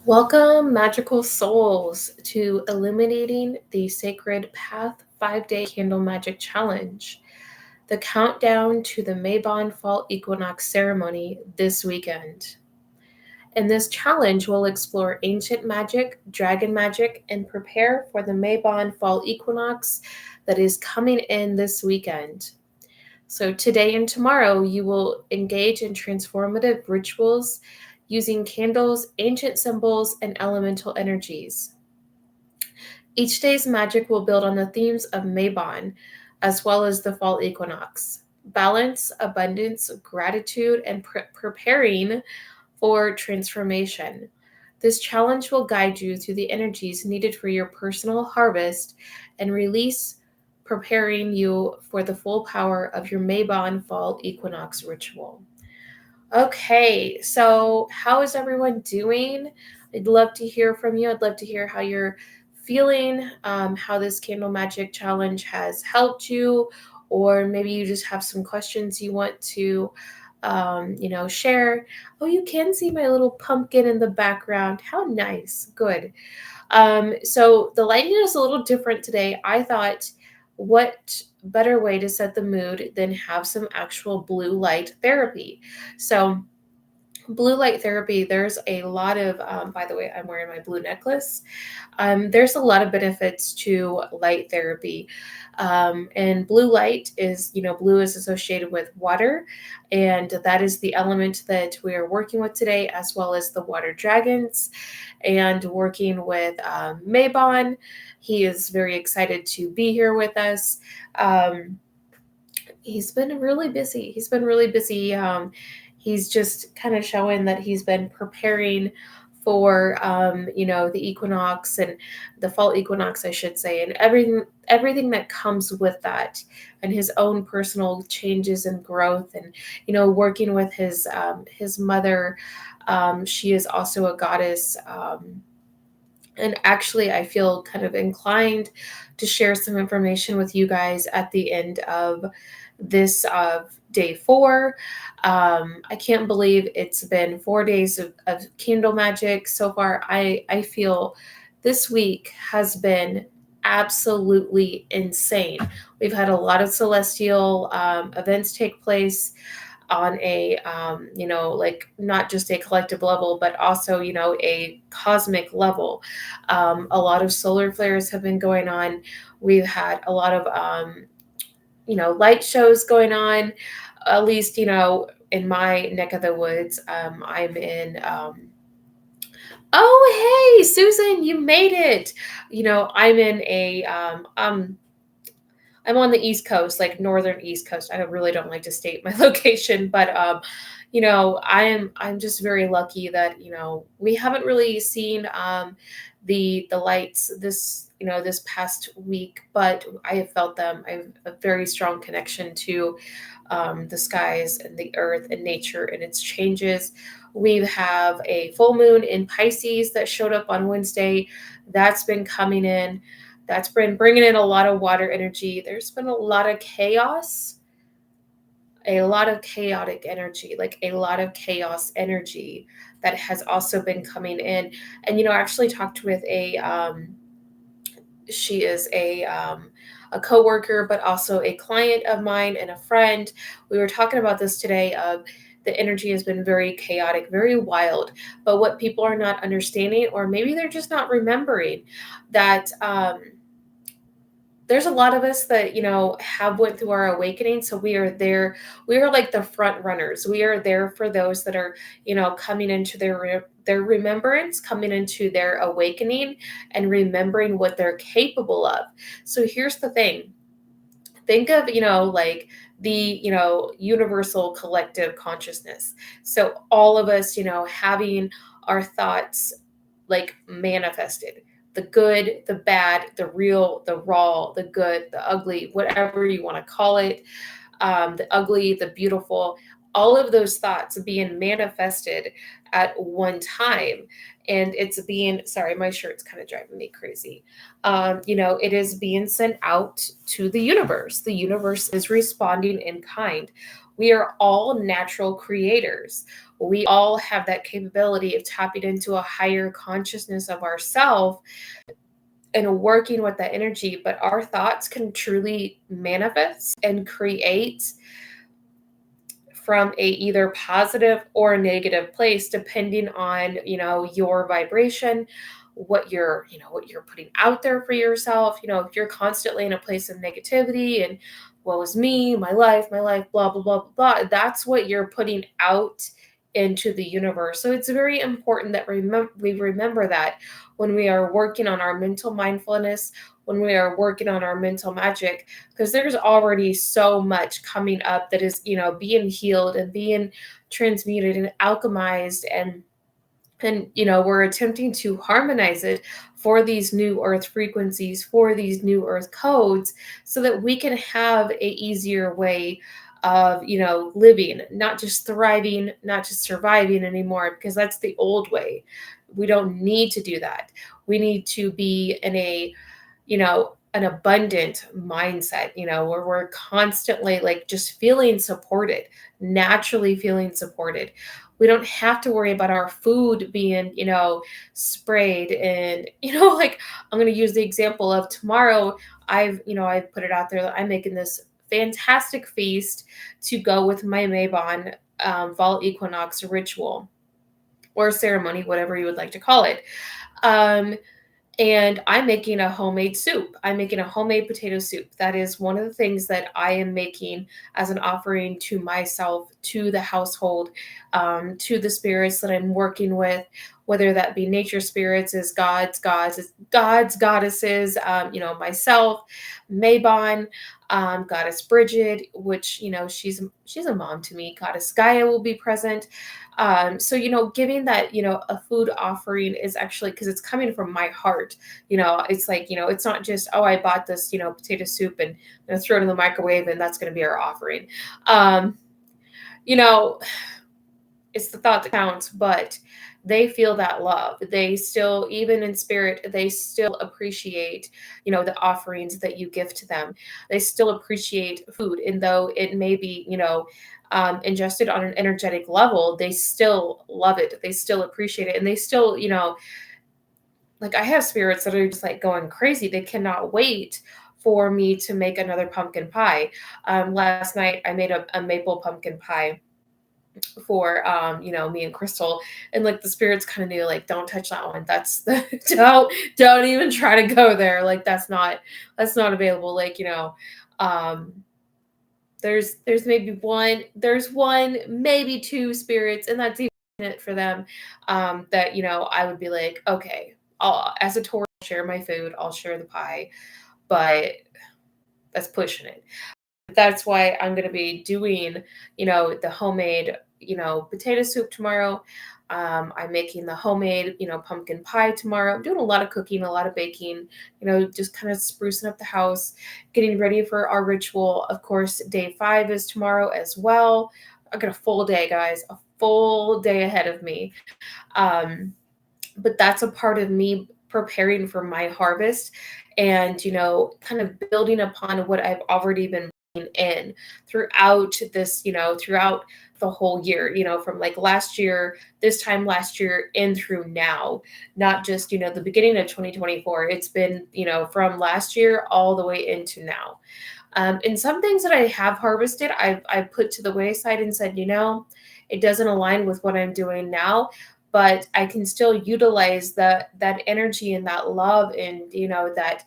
Welcome, magical souls, to Illuminating the Sacred Path 5-Day Candle Magic Challenge, the countdown to the Mabon Fall Equinox ceremony this weekend. In this challenge, we'll explore ancient magic, dragon magic, and prepare for the Mabon Fall Equinox that is coming in this weekend. So, today and tomorrow, you will engage in transformative rituals using candles, ancient symbols, and elemental energies. Each day's magic will build on the themes of Mabon, as well as the fall equinox balance, abundance, gratitude, and preparing for transformation. This challenge will guide you through the energies needed for your personal harvest and release, preparing you for the full power of your Mabon fall equinox ritual. Okay, so how is everyone doing? I'd love to hear from you. I'd love to hear how you're feeling, how this candle magic challenge has helped you, or maybe you just have some questions you want to, share. Oh, you can see my little pumpkin in the background. How nice. Good. So the lighting is a little different today. I thought, what better way to set the mood than have some actual blue light therapy? So, blue light therapy, there's a lot of, by the way, I'm wearing my blue necklace. There's a lot of benefits to light therapy. And blue light is, blue is associated with water, and that is the element that we are working with today, as well as the water dragons, and working with Mabon. He is very excited to be here with us. Um, he's been really busy. He's just kind of showing that he's been preparing for the equinox and the fall equinox, I should say, and everything that comes with that, and his own personal changes and growth, and working with his mother. She is also a goddess. And actually, I feel kind of inclined to share some information with you guys at the end of this day 4. I can't believe it's been 4 days of candle magic so far. I feel this week has been absolutely insane. We've had a lot of celestial events take place on a like not just a collective level, but also a cosmic level. A lot of solar flares have been going on. We've had a lot of light shows going on, at least in my neck of the woods. I'm in Oh, hey Susan, you made it. I'm in a I'm on the East Coast, like northern East Coast. I really don't like to state my location, but I'm just very lucky that we haven't really seen the lights this past week, but I have felt them. I have a very strong connection to the skies and the earth and nature and its changes. We have a full moon in Pisces that showed up on Wednesday. That's been coming in. That's been bringing in a lot of water energy. There's been a lot of chaos, a lot of chaotic energy, like a lot of chaos energy that has also been coming in. And I actually talked with she is a coworker, but also a client of mine and a friend. We were talking about this today. Of the energy has been very chaotic, very wild. But what people are not understanding, or maybe they're just not remembering, that there's a lot of us that have went through our awakening, so we are there. We are like the front runners. We are there for those that are coming into their remembrance, coming into their awakening, and remembering what they're capable of. So here's the thing. Think of like the universal collective consciousness. So all of us having our thoughts like manifested, the good, the bad, the real, the raw, the good, the ugly, whatever you want to call it, the ugly, the beautiful, all of those thoughts being manifested at one time. And it's being, sorry, my shirt's kind of driving me crazy. It is being sent out to the universe. The universe is responding in kind. We are all natural creators. We all have that capability of tapping into a higher consciousness of ourself and working with that energy. But our thoughts can truly manifest and create from a either positive or a negative place, depending on, your vibration, what you're putting out there for yourself. If you're constantly in a place of negativity and what was me, my life, blah blah blah blah blah, that's what you're putting out into the universe. So it's very important that we remember that when we are working on our mental mindfulness, when we are working on our mental magic, because there's already so much coming up that is, being healed and being transmuted and alchemized, and we're attempting to harmonize it for these new earth frequencies, for these new earth codes, so that we can have a easier way of, living, not just thriving, not just surviving anymore, because that's the old way. We don't need to do that. We need to be in an abundant mindset, where we're constantly like just feeling supported, naturally feeling supported. We don't have to worry about our food being, sprayed. And, like, I'm going to use the example of tomorrow. I put it out there that I'm making this fantastic feast to go with my Mabon Fall Equinox ritual or ceremony, whatever you would like to call it. And I'm making a homemade soup. I'm making a homemade potato soup. That is one of the things that I am making as an offering to myself, to the household, to the spirits that I'm working with, whether that be nature spirits, as gods, goddesses, myself, Mabon, Goddess Bridget, which, she's a mom to me. Goddess Gaia will be present. So, giving that, a food offering is actually, because it's coming from my heart. It's like, it's not just, oh, I bought this, potato soup and I'm going to throw it in the microwave and that's going to be our offering. You know, it's the thought that counts, but they feel that love. They still, even in spirit, they still appreciate, the offerings that you give to them. They still appreciate food. And though it may be, ingested on an energetic level, they still love it. They still appreciate it. And they still, like, I have spirits that are just like going crazy. They cannot wait for me to make another pumpkin pie. Last night I made a maple pumpkin pie for me and Crystal, and like the spirits kind of knew, like, don't touch that one. That's the don't even try to go there. Like, that's not available. Like, there's maybe one, maybe two spirits, and that's even it for them. That I would be like, okay, as a tour, I'll share my food, I'll share the pie, but that's pushing it. That's why I'm going to be doing, the homemade, potato soup tomorrow. I'm making the homemade, pumpkin pie tomorrow. I'm doing a lot of cooking, a lot of baking, just kind of sprucing up the house, getting ready for our ritual. Of course, day 5 is tomorrow as well. I got a full day, guys, a full day ahead of me. But that's a part of me preparing for my harvest and, kind of building upon what I've already been in throughout this, throughout the whole year, from like last year, this time last year, in through now, not just, the beginning of 2024. It's been, from last year all the way into now. And some things that I have harvested, I've put to the wayside and said, it doesn't align with what I'm doing now, but I can still utilize that energy and that love and, that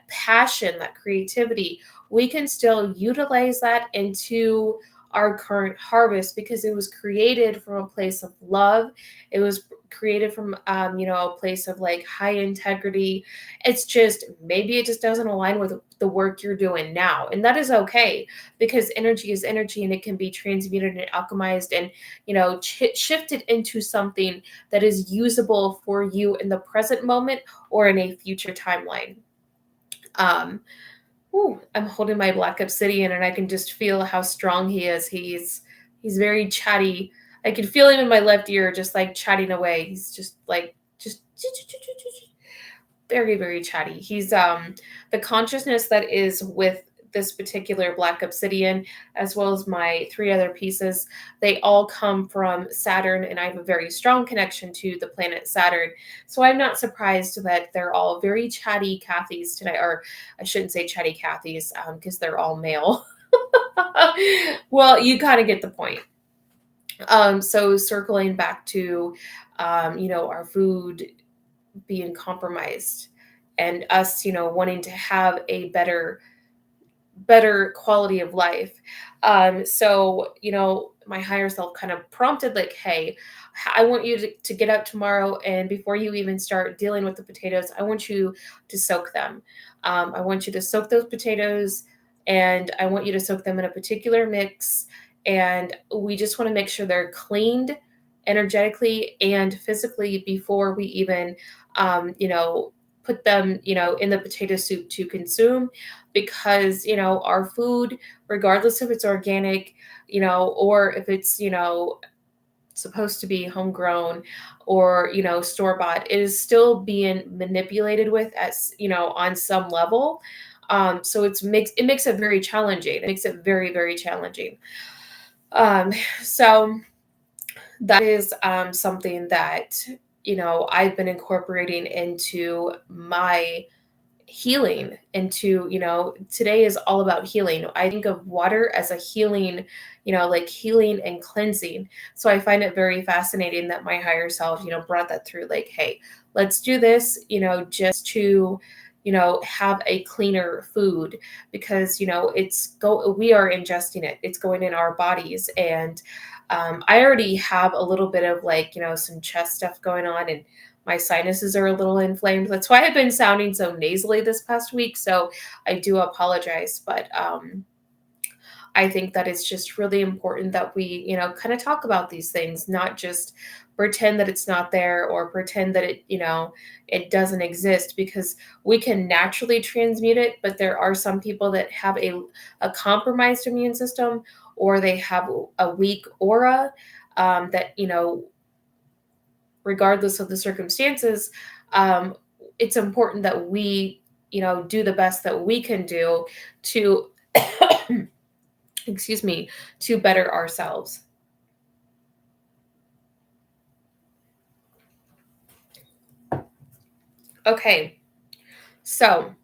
passion, that creativity. We can still utilize that into our current harvest because it was created from a place of love. It was created from, a place of like high integrity. It's just, maybe it just doesn't align with the work you're doing now. And that is okay, because energy is energy and it can be transmuted and alchemized and, shifted into something that is usable for you in the present moment or in a future timeline. I'm holding my black obsidian and I can just feel how strong he is. He's very chatty. I can feel him in my left ear, just like chatting away. He's just like, just very, very chatty. He's the consciousness that is with this particular black obsidian, as well as my three other pieces, they all come from Saturn, and I have a very strong connection to the planet Saturn. So I'm not surprised that they're all very chatty Cathys tonight, or I shouldn't say chatty Cathys, because they're all male. Well, you kind of get the point. So circling back to, our food being compromised, and us, wanting to have a better quality of life. So, my higher self kind of prompted, like, hey, I want you to get up tomorrow, and before you even start dealing with the potatoes, I want you to soak them. I want you to soak those potatoes, and I want you to soak them in a particular mix. And we just want to make sure they're cleaned energetically and physically before we even, put them, in the potato soup to consume, because our food, regardless if it's organic, or if it's supposed to be homegrown, or store bought, it is still being manipulated with, as on some level. So it makes it very challenging. It makes it very, very challenging. So that is something that I've been incorporating into my healing, into today is all about healing. I think of water as a healing, like healing and cleansing. So I find it very fascinating that my higher self brought that through, like, hey, let's do this, just to have a cleaner food, because we are ingesting it, it's going in our bodies. And I already have a little bit of, like, some chest stuff going on, and my sinuses are a little inflamed. That's why I've been sounding so nasally this past week. So I do apologize. But I think that it's just really important that we, kind of talk about these things, not just pretend that it's not there, or pretend that it doesn't exist, because we can naturally transmute it. But there are some people that have a compromised immune system, or they have a weak aura, that, regardless of the circumstances, um, it's important that we, do the best that we can do to, excuse me, to better ourselves. Okay, so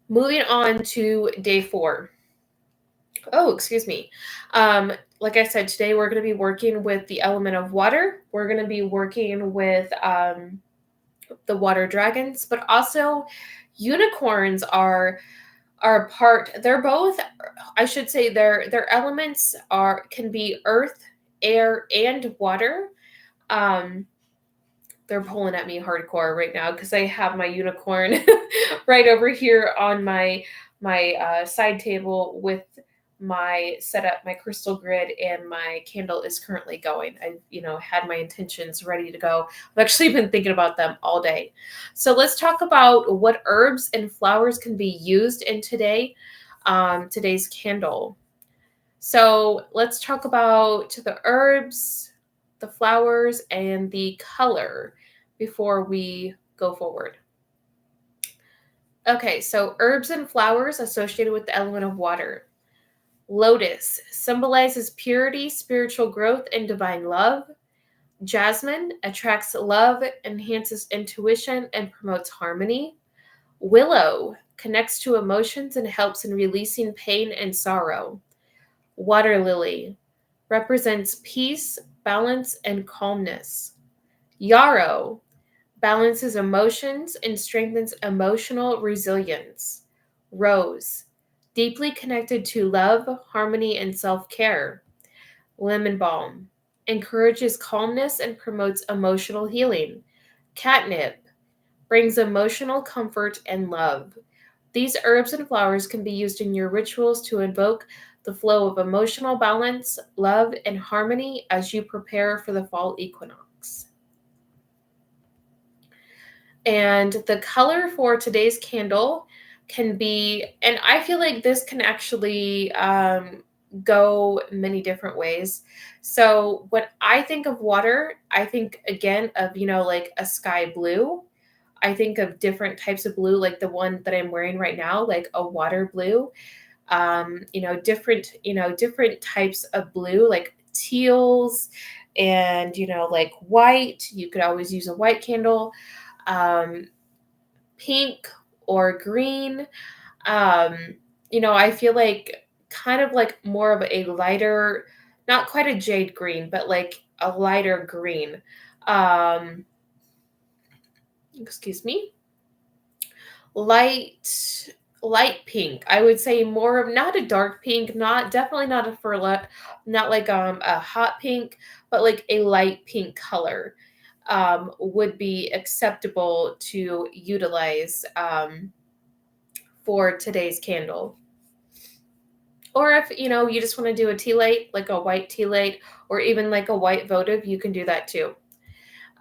moving on to day 4. Oh, excuse me. Like I said, today we're going to be working with the element of water. We're going to be working with the water dragons, but also unicorns are a part. They're both, I should say, their elements can be earth, air, and water. Um, they're pulling at me hardcore right now because I have my unicorn right over here on my side table with my setup, my crystal grid, and my candle is currently going. I, had my intentions ready to go. I've actually been thinking about them all day. So let's talk about what herbs and flowers can be used in today's candle. So let's talk about the herbs, the flowers, and the color before we go forward. Okay, so herbs and flowers associated with the element of water. Lotus symbolizes purity, spiritual growth, and divine love. Jasmine attracts love, enhances intuition, and promotes harmony. Willow connects to emotions and helps in releasing pain and sorrow. Water lily represents peace, balance, and calmness. Yarrow balances emotions and strengthens emotional resilience. Rose, deeply connected to love, harmony, and self care. Lemon balm encourages calmness and promotes emotional healing. Catnip brings emotional comfort and love. These herbs and flowers can be used in your rituals to invoke the flow of emotional balance, love, and harmony as you prepare for the fall equinox. And the color for today's candle can be, and I feel like this can actually go many different ways. So when I think of water, I think again of, like a sky blue. I think of different types of blue, like the one that I'm wearing right now, like a water blue. Different types of blue, like teals and, like white. You could always use a white candle, um, pink or green. Um, I feel like kind of like more of a lighter, not quite a jade green, but like a lighter green. Um, excuse me. Light pink. I would say more of, not a dark pink, not definitely not a furlet, not like a hot pink, but like a light pink color would be acceptable to utilize for today's candle. Or if you just want to do a tea light, like a white tea light, or even like a white votive, you can do that too.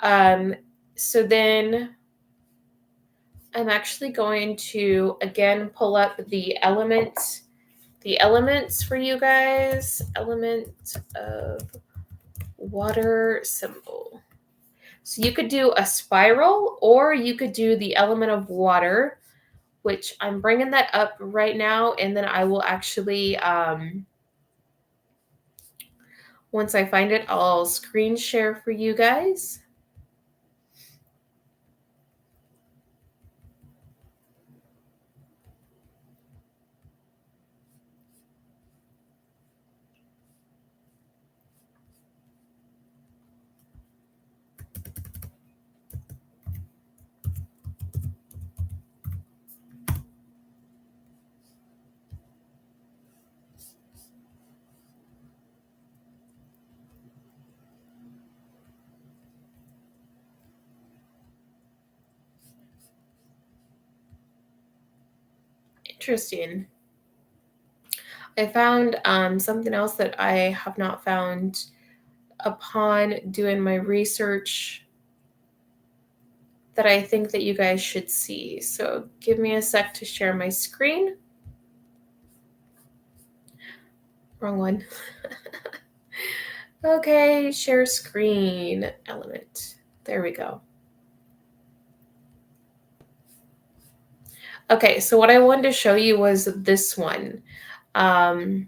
Um, so then I'm actually going to again pull up the elements for you guys. Element of water symbol. So you could do a spiral, or you could do the element of water, which I'm bringing that up right now, and then I will actually once I find it, I'll screen share for you guys. Interesting. I found something else that I have not found upon doing my research that I think that you guys should see. So give me a sec to share my screen. Wrong one. Okay, share screen element. There we go. Okay, so what I wanted to show you was this one. I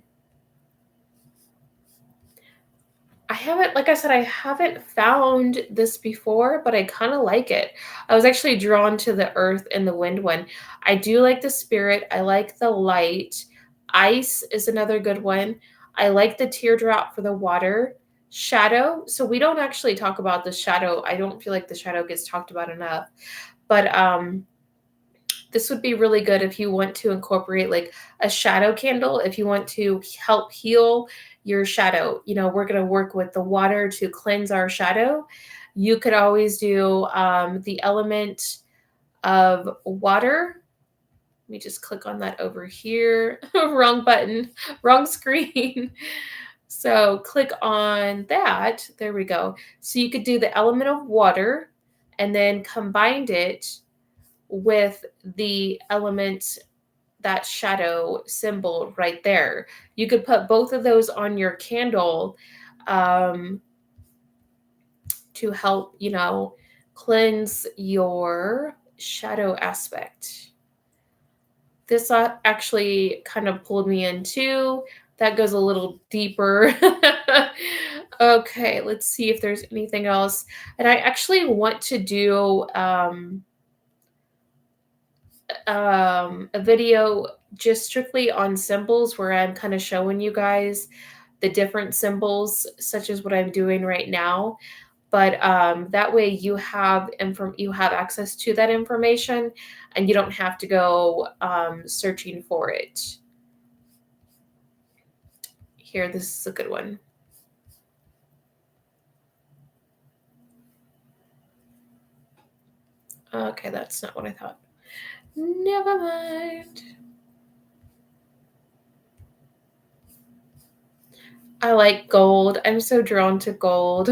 haven't, like I said, I haven't found this before, but I kind of like it. I was actually drawn to the earth and the wind one. I do like the spirit. I like the light. Ice is another good one. I like the teardrop for the water. Shadow. So we don't actually talk about the shadow. I don't feel like the shadow gets talked about enough. But this would be really good if you want to incorporate like a shadow candle, if you want to help heal your shadow. We're going to work with the water to cleanse our shadow. You could always do the element of water. Let me just click on that over here. Wrong button, wrong screen. So click on that. There we go. So you could do the element of water and then combined it with the element, that shadow symbol right there. You could put both of those on your candle to help, cleanse your shadow aspect. This actually kind of pulled me in too. That goes a little deeper. Okay, let's see if there's anything else. And I actually want to do a video just strictly on symbols, where I'm kind of showing you guys the different symbols, such as what I'm doing right now. But that way you have access to that information, and you don't have to go searching for it. Here, this is a good one. Okay, that's not what I thought. Never mind. I like gold. I'm so drawn to gold.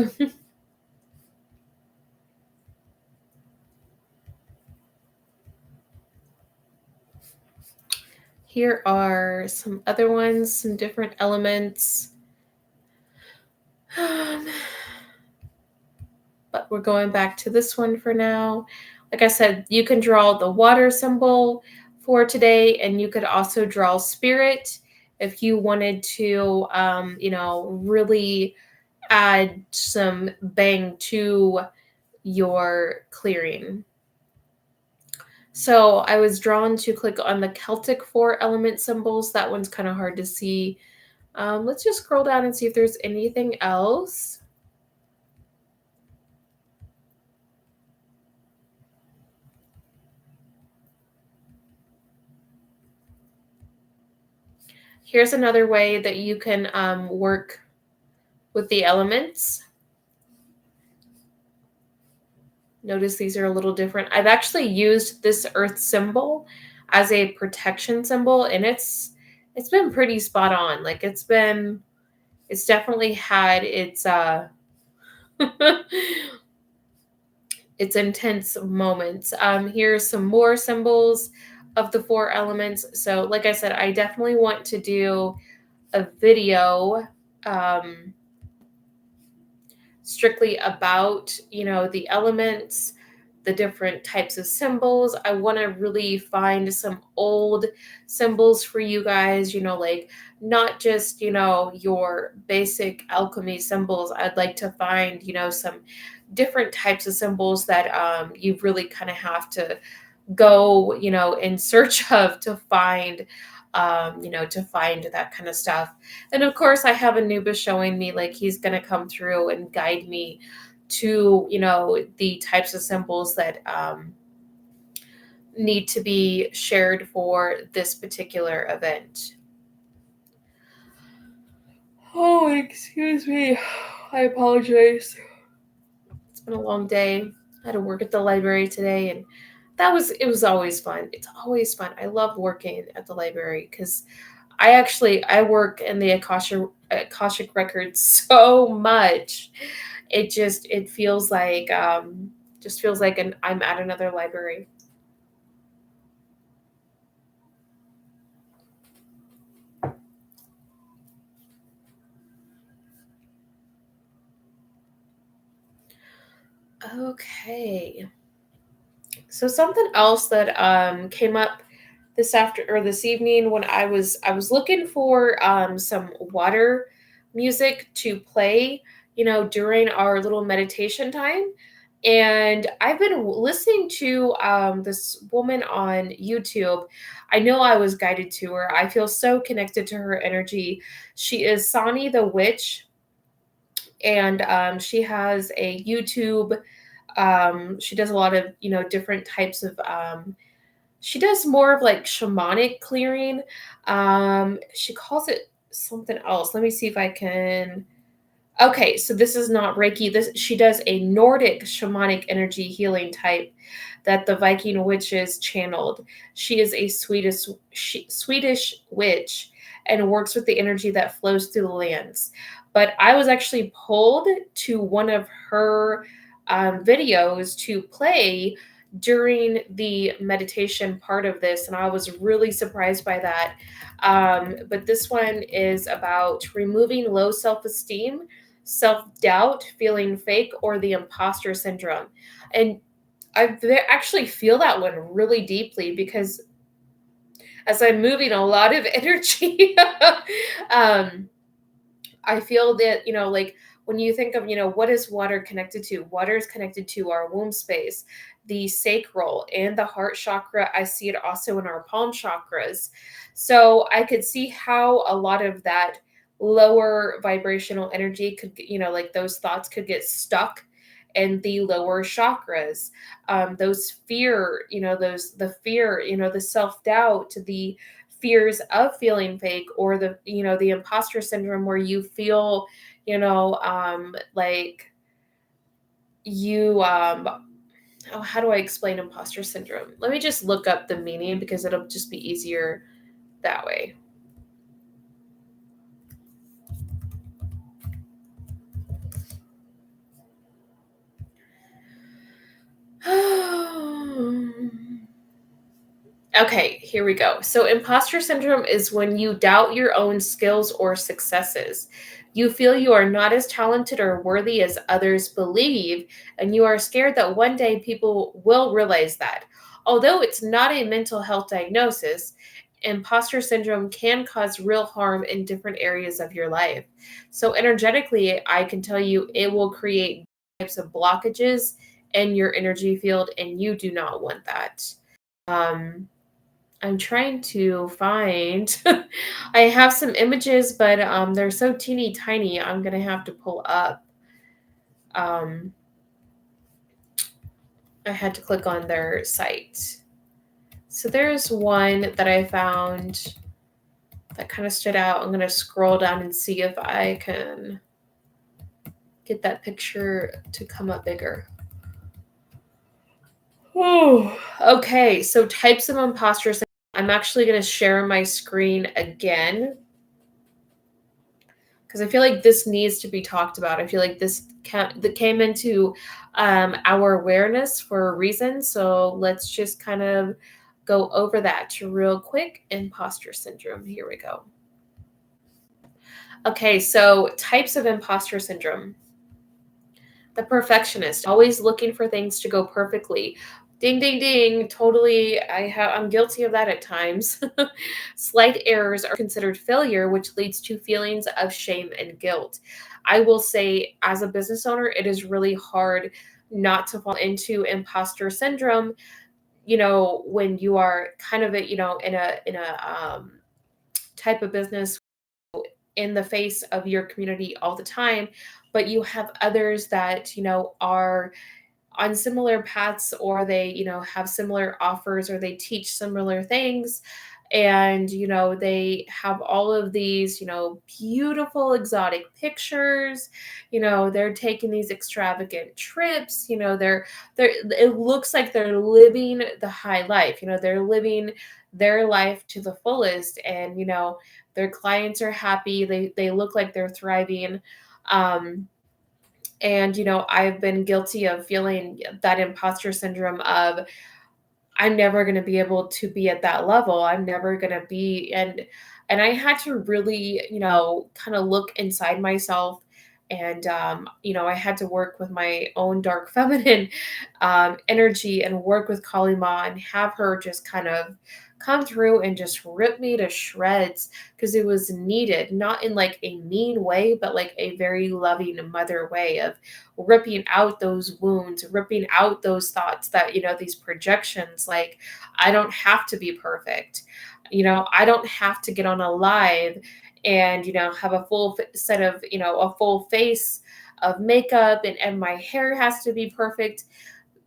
Here are some other ones, some different elements. But we're going back to this one for now. Like I said, you can draw the water symbol for today, and you could also draw spirit if you wanted to, really add some bang to your clearing. So I was drawn to click on the Celtic 4 element symbols. That one's kind of hard to see. Let's just scroll down and see if there's anything else. Here's another way that you can work with the elements. Notice these are a little different. I've actually used this earth symbol as a protection symbol, and it's been pretty spot on. Like it's definitely had its its intense moments. Here's some more symbols of the 4 elements. So like I said, I definitely want to do a video strictly about, the elements, the different types of symbols. I want to really find some old symbols for you guys, like not just, your basic alchemy symbols. I'd like to find, some different types of symbols that you really kind of have to go, in search of to find, to find that kind of stuff. And of course, I have Anubis showing me like he's going to come through and guide me to, the types of symbols that need to be shared for this particular event. Oh, excuse me. I apologize. It's been a long day. I had to work at the library today, and it was always fun. It's always fun. I love working at the library because I work in the Akashic records so much. It feels like I'm at another library. Okay. So something else that came up this evening when I was looking for some water music to play, during our little meditation time. And I've been listening to this woman on YouTube. I know I was guided to her. I feel so connected to her energy. She is Sani the Witch, and she has a YouTube. She does a lot of different types of she does more of like shamanic clearing. She calls it something else. Let me see if I can. Okay, so this is not Reiki. This she does a Nordic shamanic energy healing type that the Viking witches channeled. She is a Swedish witch and works with the energy that flows through the lands. But I was actually pulled to one of her videos to play during the meditation part of this, and I was really surprised by that. But this one is about removing low self-esteem, self-doubt, feeling fake, or the imposter syndrome. And actually feel that one really deeply because as I'm moving a lot of energy, um, I feel that, like when you think of, what is water connected to? Water is connected to our womb space, the sacral, and the heart chakra. I see it also in our palm chakras. So I could see how a lot of that lower vibrational energy could, like those thoughts could get stuck in the lower chakras. Those fear, the fear, the self doubt, the fears of feeling fake, or the imposter syndrome where you feel like you oh, how do I explain imposter syndrome? Let me just look up the meaning because it'll just be easier that way. Okay, here we go. So, imposter syndrome is when you doubt your own skills or successes. You feel you are not as talented or worthy as others believe, and you are scared that one day people will realize that. Although it's not a mental health diagnosis, imposter syndrome can cause real harm in different areas of your life. So, energetically, I can tell you it will create types of blockages in your energy field, and you do not want that. Um, I'm trying to find I have some images, but, they're so teeny tiny, I'm gonna have to pull up. Um, I had to click on their site. So there's one that I found that kinda stood out. I'm gonna scroll down and see if I can get that picture to come up bigger. Ooh, okay, so types of imposter syndrome. I'm actually gonna share my screen again because I feel like this needs to be talked about. I feel like that came into our awareness for a reason. So let's just kind of go over that real quick. Imposter syndrome. Here we go. Okay, so types of imposter syndrome. The perfectionist, always looking for things to go perfectly. Ding, ding, ding. Totally. I'm guilty of that at times. Slight errors are considered failure, which leads to feelings of shame and guilt. I will say, as a business owner, it is really hard not to fall into imposter syndrome. When you are kind of in a type of business in the face of your community all the time, but you have others that are on similar paths, or they have similar offers, or they teach similar things, and they have all of these beautiful exotic pictures. They're taking these extravagant trips. They're it looks like they're living the high life. They're living their life to the fullest, and their clients are happy. They look like they're thriving. And I've been guilty of feeling that imposter syndrome of, I'm never going to be able to be at that level. I'm never going to be. And I had to really kind of look inside myself. And I had to work with my own dark feminine energy, and work with Kali Ma, and have her just kind of come through and just rip me to shreds, because it was needed, not in like a mean way, but like a very loving mother way of ripping out those wounds, ripping out those thoughts that, these projections, like, I don't have to be perfect. I don't have to get on a live and, have a full set of, a full face of makeup, and my hair has to be perfect.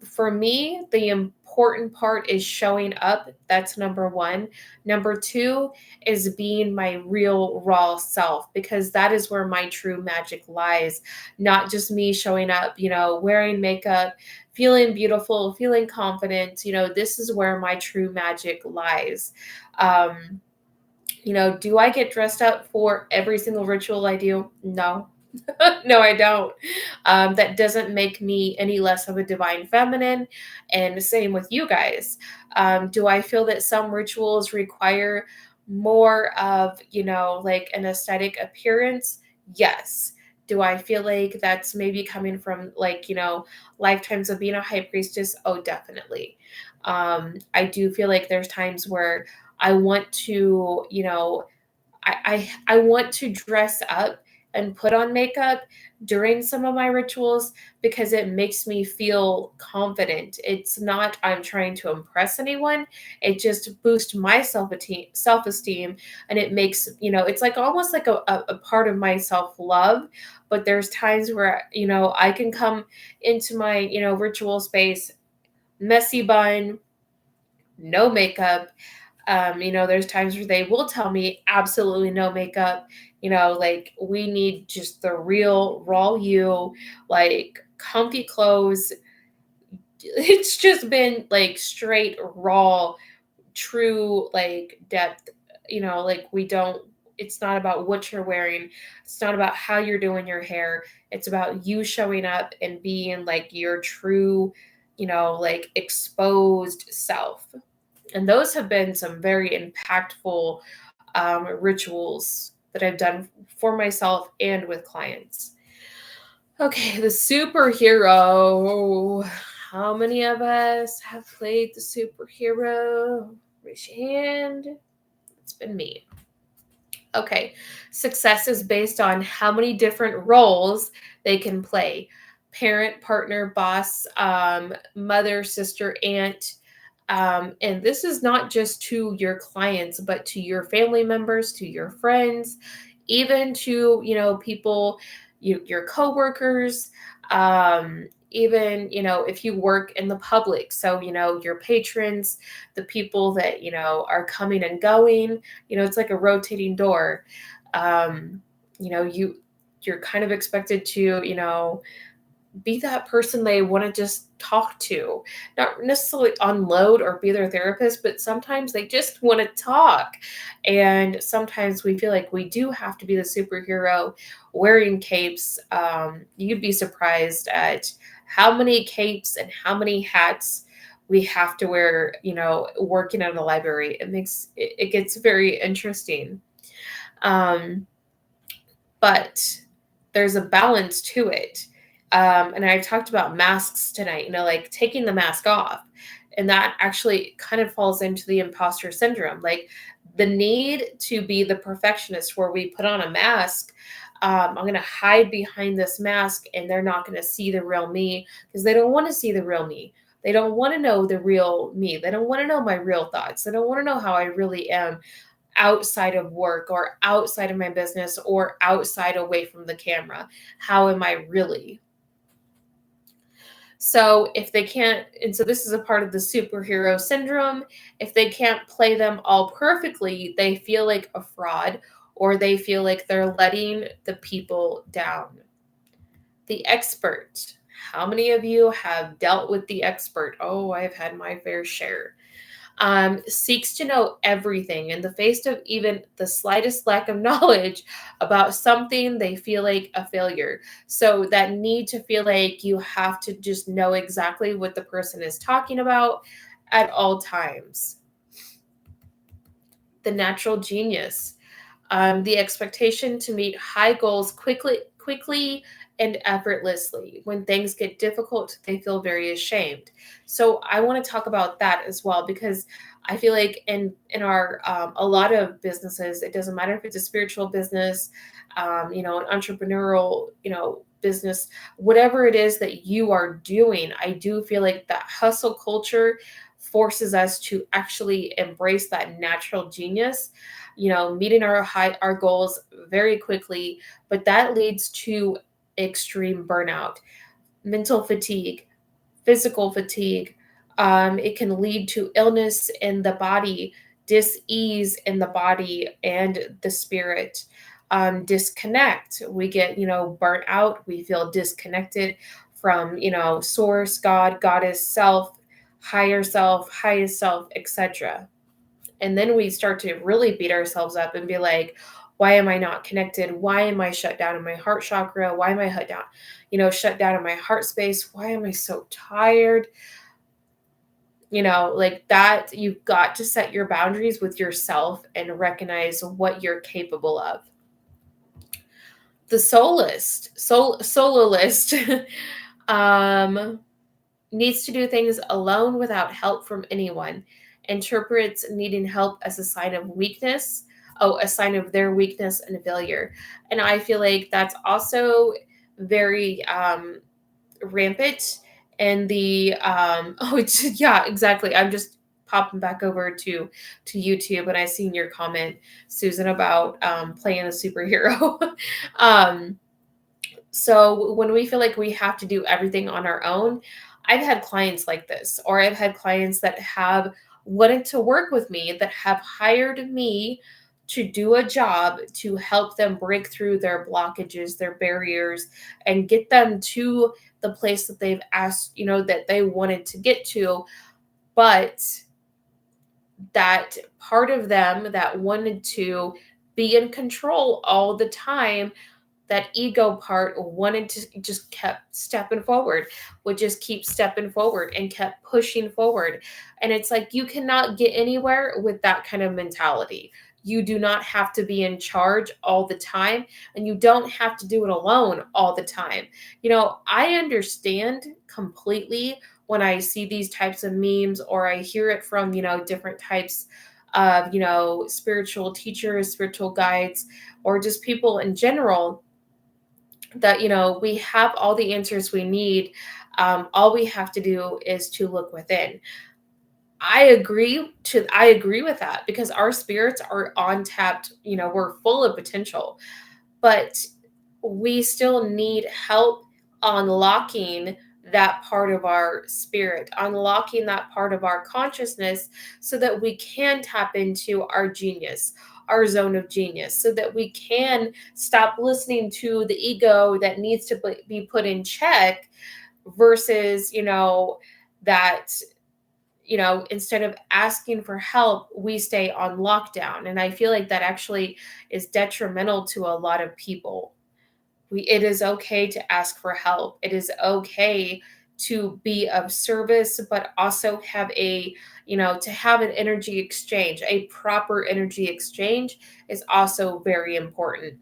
For me, the important part is showing up. That's number one. Number two is being my real, raw self, because that is where my true magic lies. Not just me showing up, wearing makeup, feeling beautiful, feeling confident. This is where my true magic lies. Um, do I get dressed up for every single ritual I do? No. No, I don't. That doesn't make me any less of a divine feminine. And same with you guys. Do I feel that some rituals require more of, like an aesthetic appearance? Yes. Do I feel like that's maybe coming from like, lifetimes of being a high priestess? Oh, definitely. I do feel like there's times where I want to, I want to dress up and put on makeup during some of my rituals, because it makes me feel confident. It's not I'm trying to impress anyone. It just boosts my self-esteem, and it makes, it's like almost like a part of my self-love. But there's times where, I can come into my, ritual space, messy bun, no makeup. There's times where they will tell me absolutely no makeup, like, we need just the real raw you, like comfy clothes. It's just been like straight raw, true, like depth, like we don't, it's not about what you're wearing. It's not about how you're doing your hair. It's about you showing up and being like your true, like exposed self. And those have been some very impactful rituals that I've done for myself and with clients. Okay, the superhero. How many of us have played the superhero? Raise your hand. It's been me. Okay, success is based on how many different roles they can play: parent, partner, boss, mother, sister, aunt. And this is not just to your clients, but to your family members, to your friends, even to, people, your coworkers, even, if you work in the public. So, your patrons, the people that, are coming and going, it's like a rotating door. Um, you're kind of expected to, be that person they want to just talk to, not necessarily unload or be their therapist, but sometimes they just want to talk. And sometimes we feel like we do have to be the superhero wearing capes. You'd be surprised at how many capes and how many hats we have to wear, working in a library. It gets very interesting. Um, but there's a balance to it. And I talked about masks tonight, like taking the mask off. And that actually kind of falls into the imposter syndrome. Like the need to be the perfectionist, where we put on a mask. I'm going to hide behind this mask and they're not going to see the real me, because they don't want to see the real me. They don't want to know the real me. They don't want to know my real thoughts. They don't want to know how I really am outside of work or outside of my business or outside away from the camera. How am I really? So if they can't, and so this is a part of the superhero syndrome, if they can't play them all perfectly, they feel like a fraud, or they feel like they're letting the people down. The expert. How many of you have dealt with the expert? Oh, I've had my fair share. Seeks to know everything in the face of even the slightest lack of knowledge about something. They feel like a failure. So that need to feel like you have to just know exactly what the person is talking about at all times. The natural genius. The expectation to meet high goals quickly and effortlessly. When things get difficult, they feel very ashamed. So I want to talk about that as well, because I feel like in our a lot of businesses, it doesn't matter if it's a spiritual business, an entrepreneurial, business, whatever it is that you are doing. I do feel like that hustle culture forces us to actually embrace that natural genius, meeting our goals very quickly, but that leads to extreme burnout, mental fatigue, physical fatigue. It can lead to illness in the body, dis-ease in the body and the spirit. Disconnect. We get, burnt out. We feel disconnected from, source, God, goddess, self, highest self, etc. And then we start to really beat ourselves up and be like, why am I not connected? Why am I shut down in my heart chakra? Why am I shut down in my heart space? Why am I so tired? Like that, you've got to set your boundaries with yourself and recognize what you're capable of. The soloist, um, needs to do things alone without help from anyone, interprets needing help as a sign of weakness, a sign of their weakness and failure. And I feel like that's also very rampant. And the yeah, exactly. I'm just popping back over to YouTube, and I seen your comment, Susan, about playing a superhero. um so when we feel like we have to do everything on our own, I've had clients like this, or I've had clients that have wanted to work with me, that have hired me to do a job to help them break through their blockages, their barriers, and get them to the place that they've asked, that they wanted to get to. But that part of them that wanted to be in control all the time, that ego part wanted to just kept stepping forward, would just keep stepping forward and kept pushing forward. And it's like you cannot get anywhere with that kind of mentality. You do not have to be in charge all the time, and you don't have to do it alone all the time. I understand completely when I see these types of memes, or I hear it from, different types of, spiritual teachers, spiritual guides, or just people in general, that, we have all the answers we need. All we have to do is to look within. I agree with that, because our spirits are untapped, we're full of potential, but we still need help unlocking that part of our spirit, unlocking that part of our consciousness, so that we can tap into our genius, our zone of genius, so that we can stop listening to the ego that needs to be put in check, versus, that, instead of asking for help, we stay on lockdown. And I feel like that actually is detrimental to a lot of people. It is okay to ask for help. It is okay to be of service, but also have to have an energy exchange. A proper energy exchange is also very important.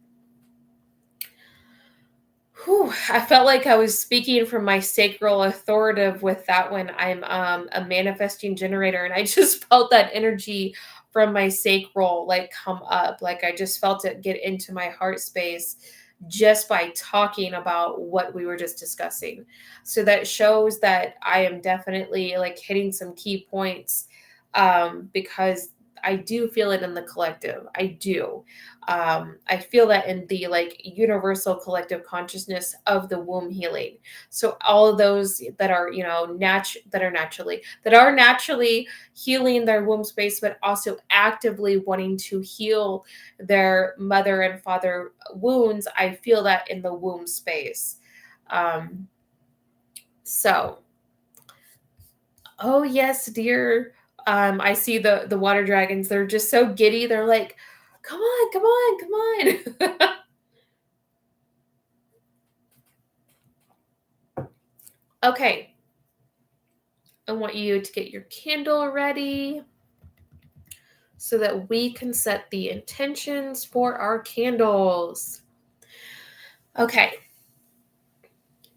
Whew, I felt like I was speaking from my sacral authoritative with that one. I'm a manifesting generator, and I just felt that energy from my sacral like come up. Like I just felt it get into my heart space just by talking about what we were just discussing. So that shows that I am definitely like hitting some key points, because I do feel it in the collective. I do. I feel that in the like universal collective consciousness of the womb healing. So all of those that are, naturally healing their womb space, but also actively wanting to heal their mother and father wounds, I feel that in the womb space. Um, so, oh yes, dear. I see the water dragons. They're just so giddy. They're like, come on, come on, come on. Okay, I want you to get your candle ready so that we can set the intentions for our candles. Okay,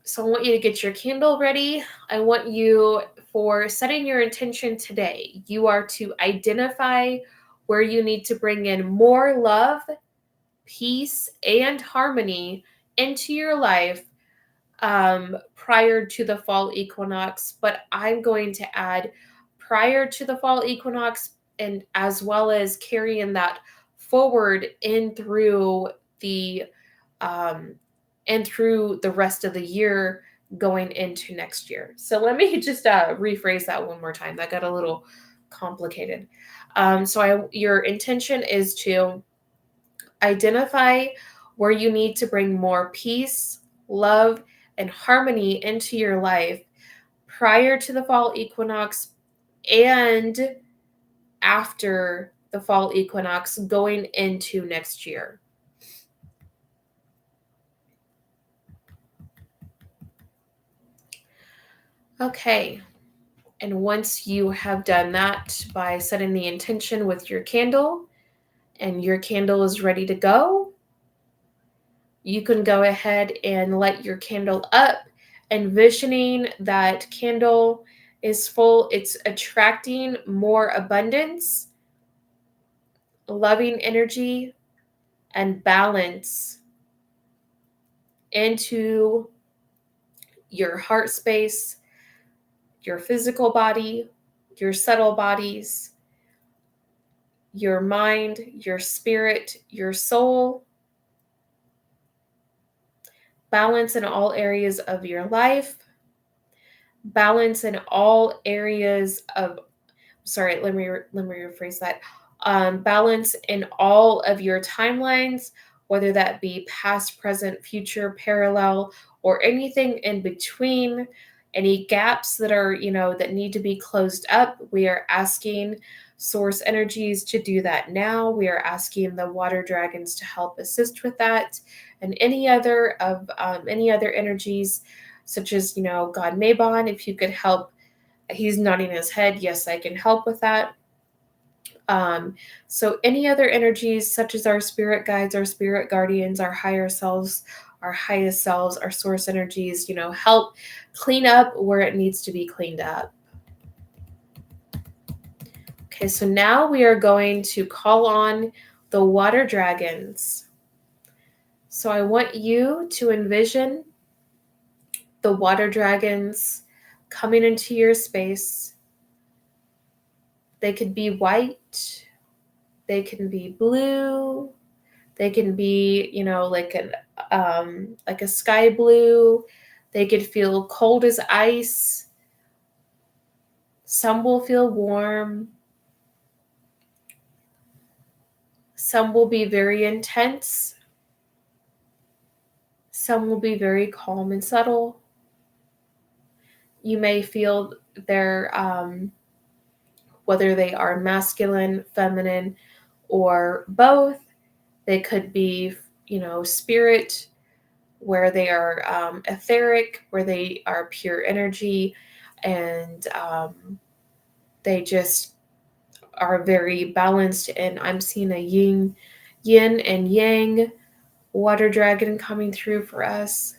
so I want you to get your candle ready. I want you, for setting your intention today, you are to identify where you need to bring in more love, peace, and harmony into your life, prior to the fall equinox. But I'm going to add prior to the fall equinox, and as well as carrying that forward in through the um, the rest of the year, going into next year. So let me just rephrase that one more time. That got a little complicated. Your intention is to identify where you need to bring more peace, love, and harmony into your life prior to the fall equinox and after the fall equinox, going into next year. Okay. And once you have done that by setting the intention with your candle, and your candle is ready to go, you can go ahead and light your candle up, envisioning that candle is full. It's attracting more abundance, loving energy, and balance into your heart space, your physical body, your subtle bodies, your mind, your spirit, your soul. Balance in all areas of your life. Balance in all areas of, sorry, let me rephrase that. Balance in all of your timelines, whether that be past, present, future, parallel, or anything in between. Any gaps that are, that need to be closed up, we are asking source energies to do that now. We are asking the water dragons to help assist with that, and any other energies, such as God Mabon, if you could help. He's nodding his head. Yes, I can help with that. So any other energies, such as our spirit guides, our spirit guardians, our higher selves, our highest selves, our source energies, help clean up where it needs to be cleaned up. Okay, so now we are going to call on the water dragons. So I want you to envision the water dragons coming into your space. They could be white, they can be blue, they can be, like a sky blue. They could feel cold as ice. Some will feel warm. Some will be very intense. Some will be very calm and subtle. You may feel their, whether they are masculine, feminine, or both. They could be, spirit, where they are etheric, where they are pure energy, and they just are very balanced. And I'm seeing a yin and yang water dragon coming through for us.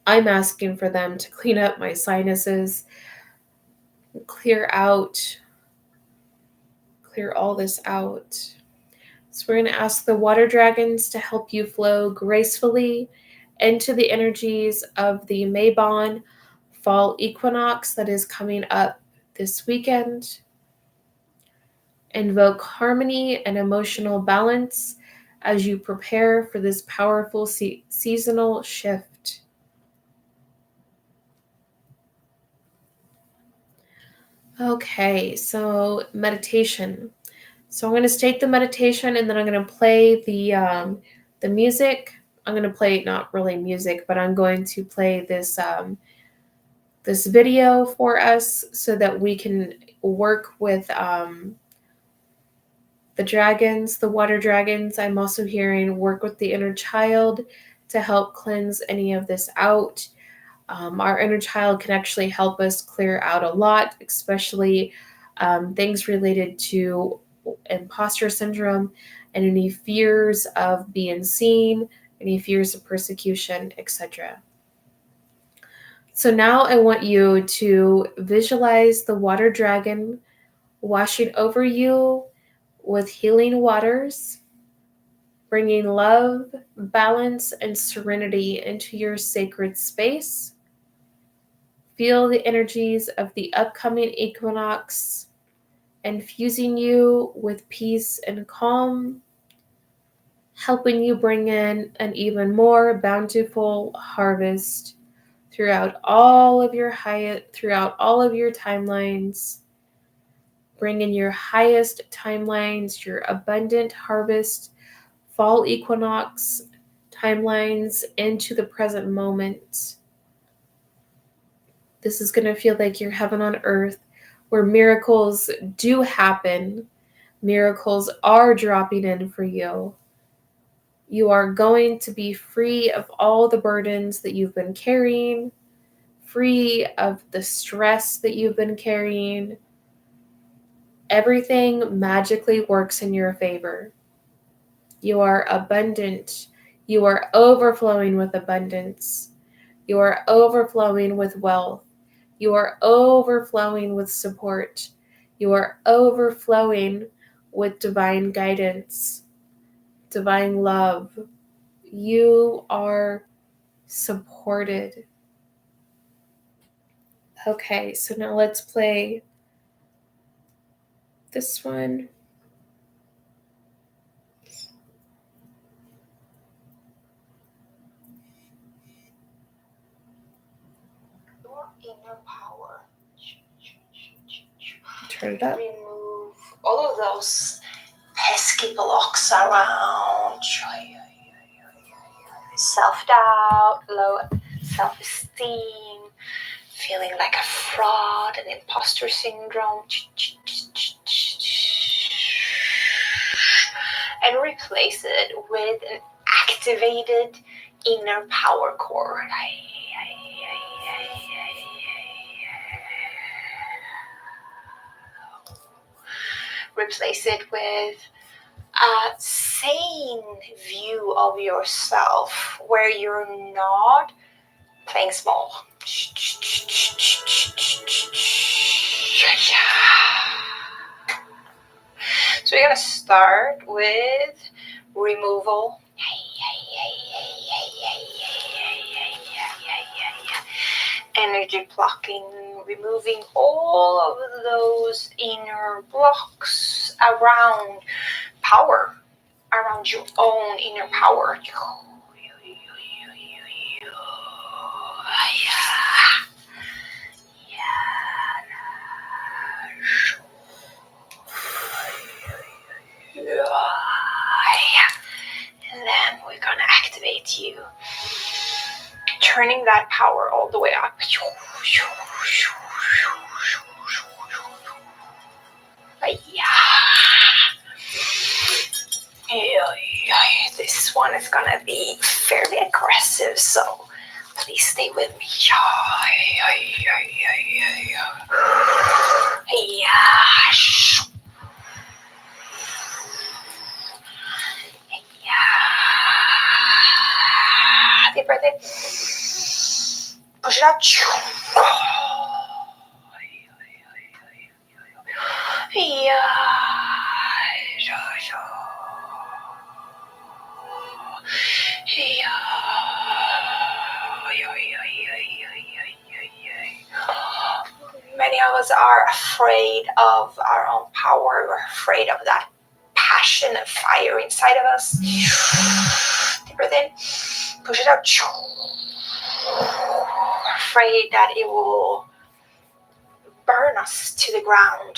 I'm asking for them to clean up my sinuses, clear all this out. So we're going to ask the water dragons to help you flow gracefully into the energies of the Mabon Fall Equinox that is coming up this weekend. Invoke harmony and emotional balance as you prepare for this powerful seasonal shift. Okay, so meditation. So I'm going to state the meditation, and then I'm going to play the music. I'm going to play not really music, but I'm going to play this video for us so that we can work with the dragons, the water dragons. I'm also hearing work with the inner child to help cleanse any of this out. Our inner child can actually help us clear out a lot, especially things related to imposter syndrome and any fears of being seen, any fears of persecution, etc. So now I want you to visualize the water dragon washing over you with healing waters, bringing love, balance, and serenity into your sacred space. Feel the energies of the upcoming equinox infusing you with peace and calm, helping you bring in an even more bountiful harvest throughout all of your timelines. Bring in your highest timelines, your abundant harvest, fall equinox timelines into the present moment. This is going to feel like your heaven on earth, where miracles do happen. Miracles are dropping in for you. You are going to be free of all the burdens that you've been carrying, free of the stress that you've been carrying. Everything magically works in your favor. You are abundant. You are overflowing with abundance. You are overflowing with wealth. You are overflowing with support. You are overflowing with divine guidance, divine love. You are supported. Okay, so now let's play this one. Your inner power. Turn it up. Remove all of those pesky blocks around. Self-doubt, low self-esteem, feeling like a fraud, an imposter syndrome, and replace it with an activated inner power core. Replace it with a sane view of yourself where you're not playing small. So we're gonna start with removal. Energy blocking, removing all of those inner blocks around power, around your own inner power. And then we're gonna activate you, turning that power all the way up. This one is gonna be fairly aggressive, so please stay with me. Deep breath in. Push it out. Many of us are afraid of our own power. We're afraid of that passion and fire inside of us. Deep breath in. Push it out. Afraid that it will burn us to the ground.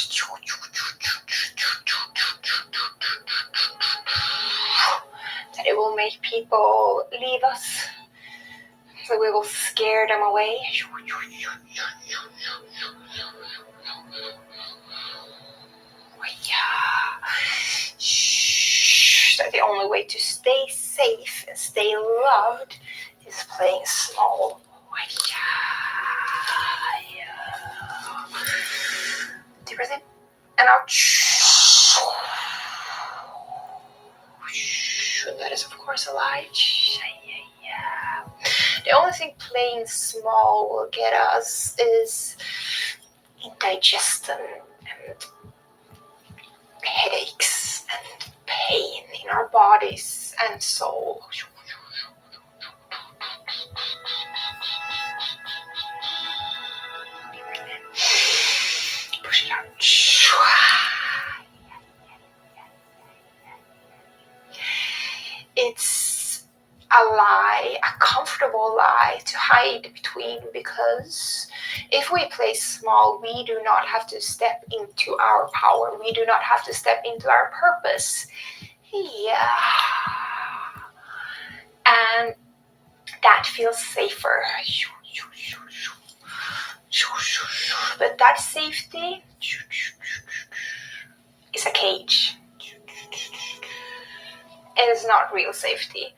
That it will make people leave us. So we will scare them away. That the only way to stay safe and stay loved is playing small. Deep breath in and out. That is, of course, a lie. The only thing playing small will get us is indigestion and headaches and pain in our bodies and soul. Push it out. It's a lie, a comfortable lie to hide between, because if we play small, we do not have to step into our power. We do not have to step into our purpose. And that feels safer. But that safety is a cage. It is not real safety.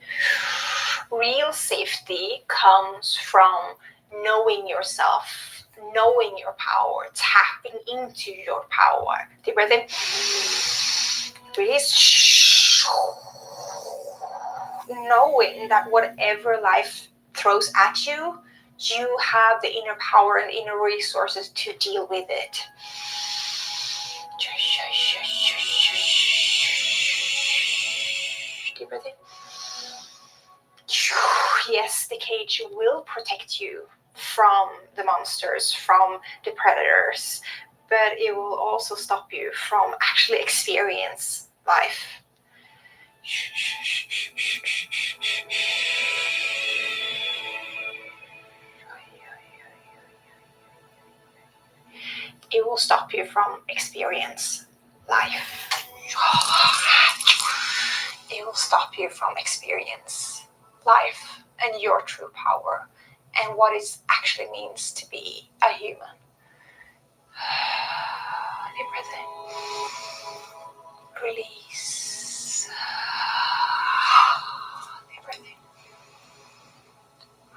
Real safety comes from knowing yourself, knowing your power, tapping into your power. Deep breath in. Release. Knowing that whatever life throws at you, you have the inner power and inner resources to deal with it. Deep breath in. Yes, the cage will protect you from the monsters, from the predators, but it will also stop you from actually experience life. It will stop you from experience life. It will stop you from experience life and your true power and what it actually means to be a human. Deep breath in. Release. Deep breath in.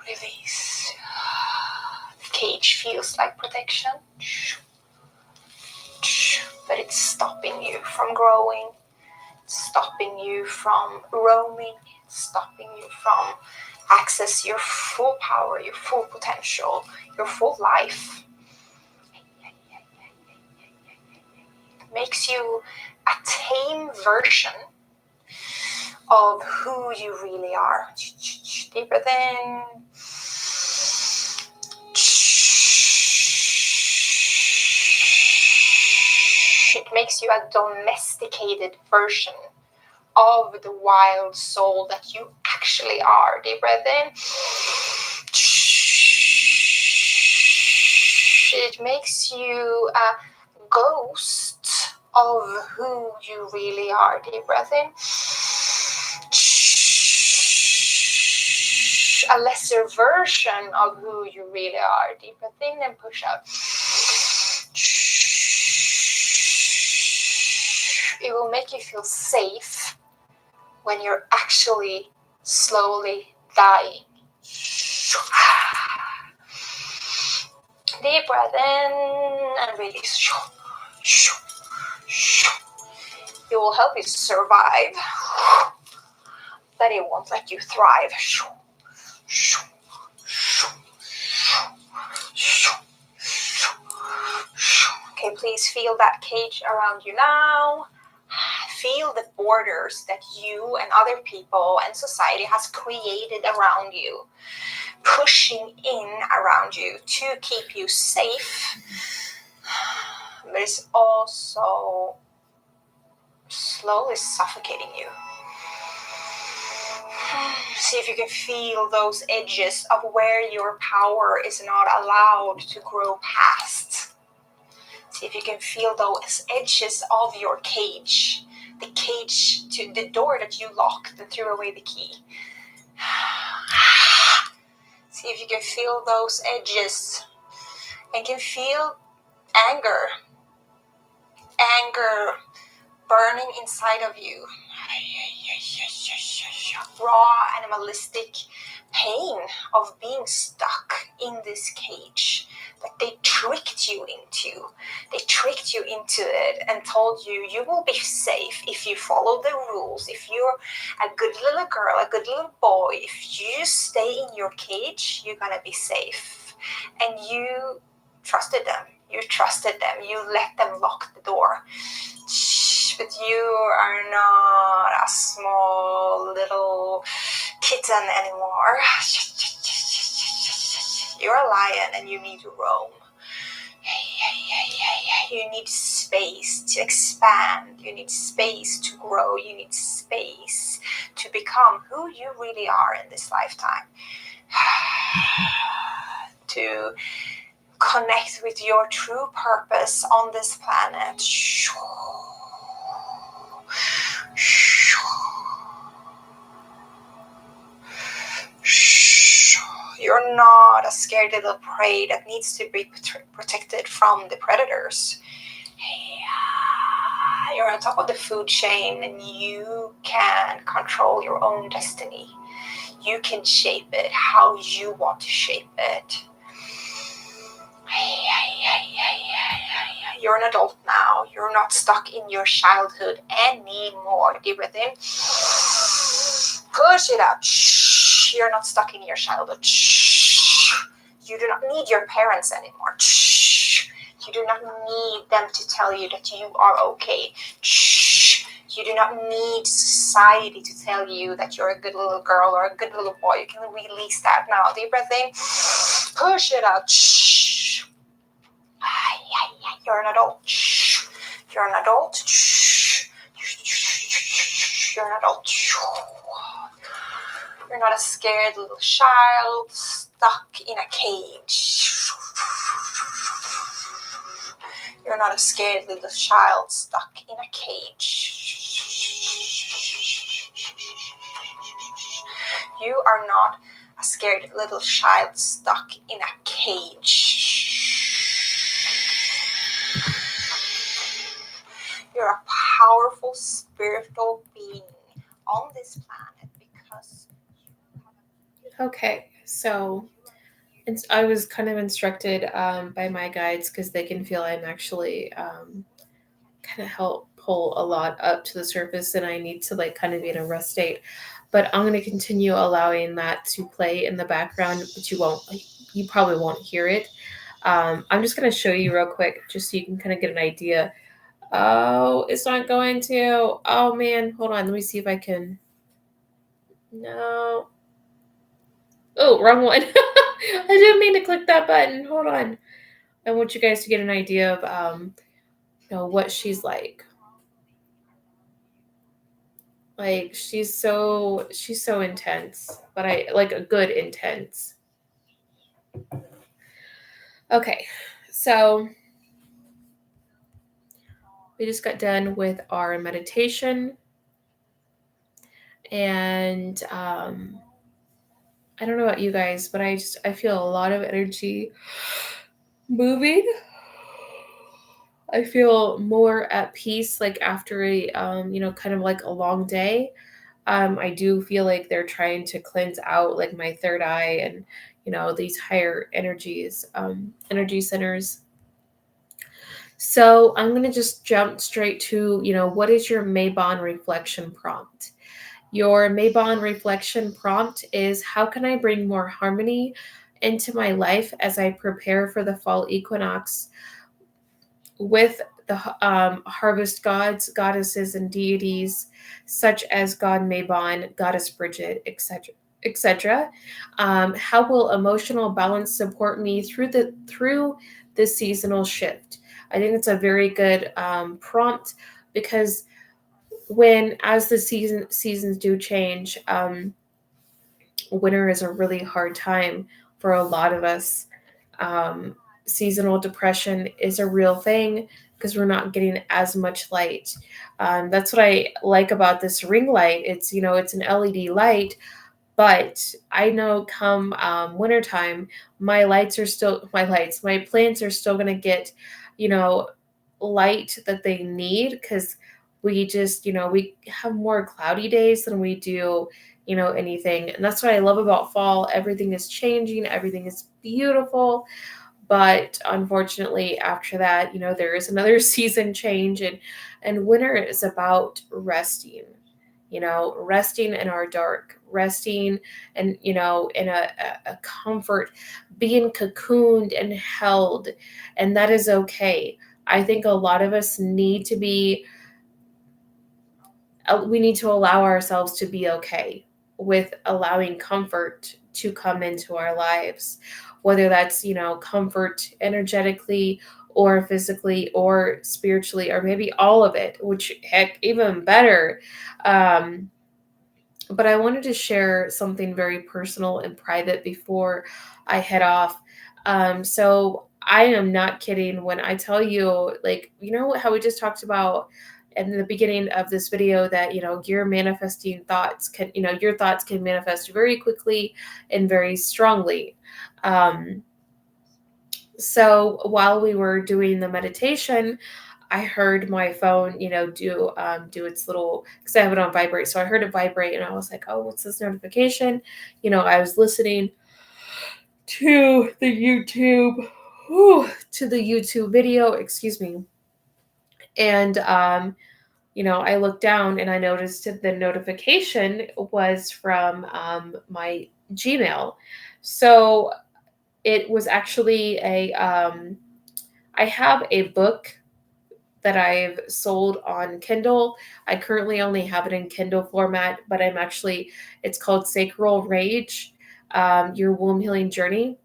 Release. The cage feels like protection, but it's stopping you from growing, it's stopping you from roaming, it's stopping you from access your full power, your full potential, your full life. It makes you a tame version of who you really are. Deep breath in. It makes you a domesticated version of the wild soul that you actually are. Deep breath in. It makes you a ghost of who you really are. Deep breath in. A lesser version of who you really are. Deep breath in and push out. It will make you feel safe when you're actually slowly dying. Deep breath in and release. It will help you survive, but it won't let you thrive. Okay, please feel that cage around you now. Feel the borders that you and other people and society has created around you, pushing in around you to keep you safe, but it's also slowly suffocating you. See if you can feel those edges of where your power is not allowed to grow past. See if you can feel those edges of your cage, the cage to the door that you locked and threw away the key. See if you can feel those edges and can feel anger burning inside of you. Raw animalistic pain of being stuck in this cage that they tricked you into. They tricked you into it and told you you will be safe if you follow the rules, if you're a good little girl, a good little boy, if you stay in your cage, you're gonna be safe. And you trusted them. You trusted them. You let them lock the door. But you are not a small little kitten anymore. You're a lion and you need to roam. You need space to expand. You need space to grow. You need space to become who you really are in this lifetime. To connect with your true purpose on this planet. You're not a scared little prey that needs to be protected from the predators. You're on top of the food chain and you can control your own destiny. You can shape it how you want to shape it. You're an adult now. You're not stuck in your childhood anymore. Deep breath in. Push it out. You're not stuck in your childhood. You do not need your parents anymore. You do not need them to tell you that you are okay. You do not need society to tell you that you're a good little girl or a good little boy. You can release that now. Deep breath in. Push it out. You're an adult. You're an adult. You're an adult. You're not a scared little child stuck in a cage. You're not a scared little child stuck in a cage. You are not a a scared little child stuck in a cage. You're a powerful spiritual being on this planet because Okay, so I was kind of instructed by my guides because they can feel I'm actually kind of help pull a lot up to the surface and I need to like kind of be in a rest state. But I'm going to continue allowing that to play in the background, but you probably won't hear it. I'm just going to show you real quick just so you can kind of get an idea. Oh, it's not going to. Oh man, hold on. Let me see if I can. No. Oh, wrong one. I didn't mean to click that button. Hold on. I want you guys to get an idea of what she's like. Like she's so intense, but I like a good intense. Okay. So, we just got done with our meditation and I don't know about you guys, but I feel a lot of energy moving. I feel more at peace like after a kind of like a long day. I do feel like they're trying to cleanse out like my third eye and these higher energies, energy centers. So I'm gonna just jump straight to what is your Mabon reflection prompt? Your Mabon reflection prompt is how can I bring more harmony into my life as I prepare for the fall equinox with the harvest gods, goddesses, and deities such as God Mabon, Goddess Bridget, etc., etc. How will emotional balance support me through this seasonal shift? I think it's a very good prompt because when as the seasons do change, winter is a really hard time for a lot of us. Um, Seasonal depression is a real thing because we're not getting as much light. That's what I like about this ring light. It's an LED light, but I know come wintertime, my plants are still going to get, you know, light that they need because we have more cloudy days than we do, anything. And that's what I love about fall. Everything is changing, everything is beautiful. But unfortunately, after that, there is another season change, and winter is about resting. Resting in our dark, resting, and in a comfort, being cocooned and held, and that is okay. I think a lot of us we need to allow ourselves to be okay with allowing comfort to come into our lives, whether that's comfort energetically or physically or spiritually or maybe all of it, which heck even better. um, but I wanted to share something very personal and private before I head off. So I am not kidding when I tell you, like, how we just talked about in the beginning of this video that, your manifesting thoughts can, your thoughts can manifest very quickly and very strongly. Um, so while we were doing the meditation, I heard my phone, do its little because I have it on vibrate. So I heard it vibrate, and I was like, "Oh, what's this notification?" I was listening to the YouTube video. Excuse me, and I looked down and I noticed the notification was from my Gmail. So it was actually I have a book that I've sold on Kindle. I currently only have it in Kindle format, but it's called Sacral Rage, Your Womb Healing Journey.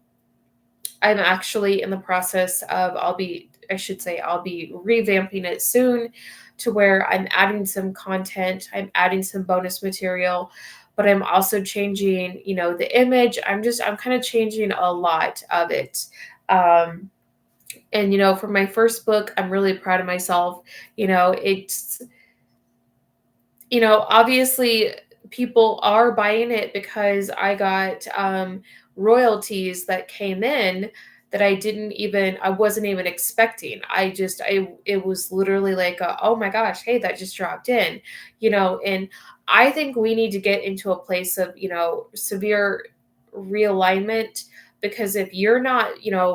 I'm actually in the process of, I'll be revamping it soon to where I'm adding some content, I'm adding some bonus material, but I'm also changing, the image. I'm kind of changing a lot of it. And for my first book, I'm really proud of myself. It's obviously people are buying it because I got royalties that came in that I wasn't even expecting. It was literally like, oh my gosh, hey, that just dropped in, and I think we need to get into a place of, severe realignment, because if you're not,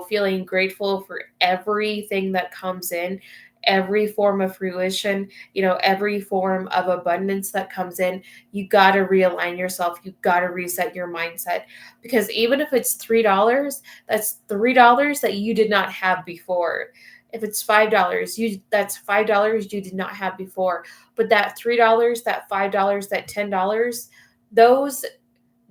feeling grateful for everything that comes in, every form of fruition, every form of abundance that comes in, you got to realign yourself. You got to reset your mindset, because even if it's $3, that's $3 that you did not have before. If it's $5, that's $5 you did not have before. But that $3, that $5, that $10, those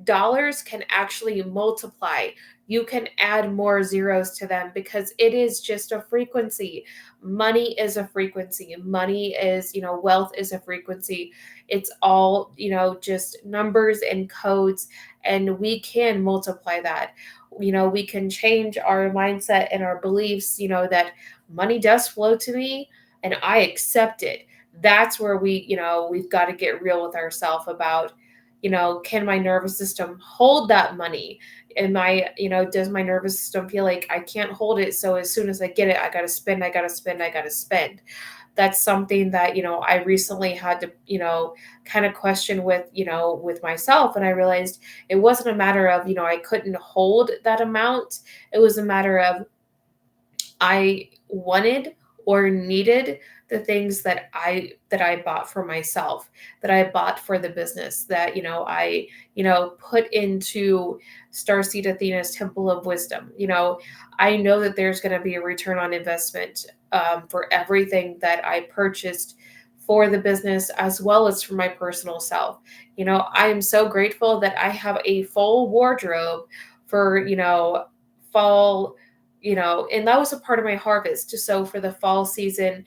dollars can actually multiply. You can add more zeros to them, because it is just a frequency. Money is a frequency. Money is, wealth is a frequency. It's all, just numbers and codes, and we can multiply that. We can change our mindset and our beliefs, that money does flow to me and I accept it. That's where we've got to get real with ourselves about, can my nervous system hold that money? Does my nervous system feel like I can't hold it? So as soon as I get it, I got to spend, I got to spend, I got to spend. That's something that, I recently had to, kind of question with myself. And I realized it wasn't a matter of, I couldn't hold that amount. It was a matter of I wanted or needed the things that I bought for myself, that I bought for the business, that I put into Starseed Athena's Temple of Wisdom. I know that there's going to be a return on investment for everything that I purchased for the business, as well as for my personal self. I am so grateful that I have a full wardrobe for fall, and that was a part of my harvest. So for the fall season,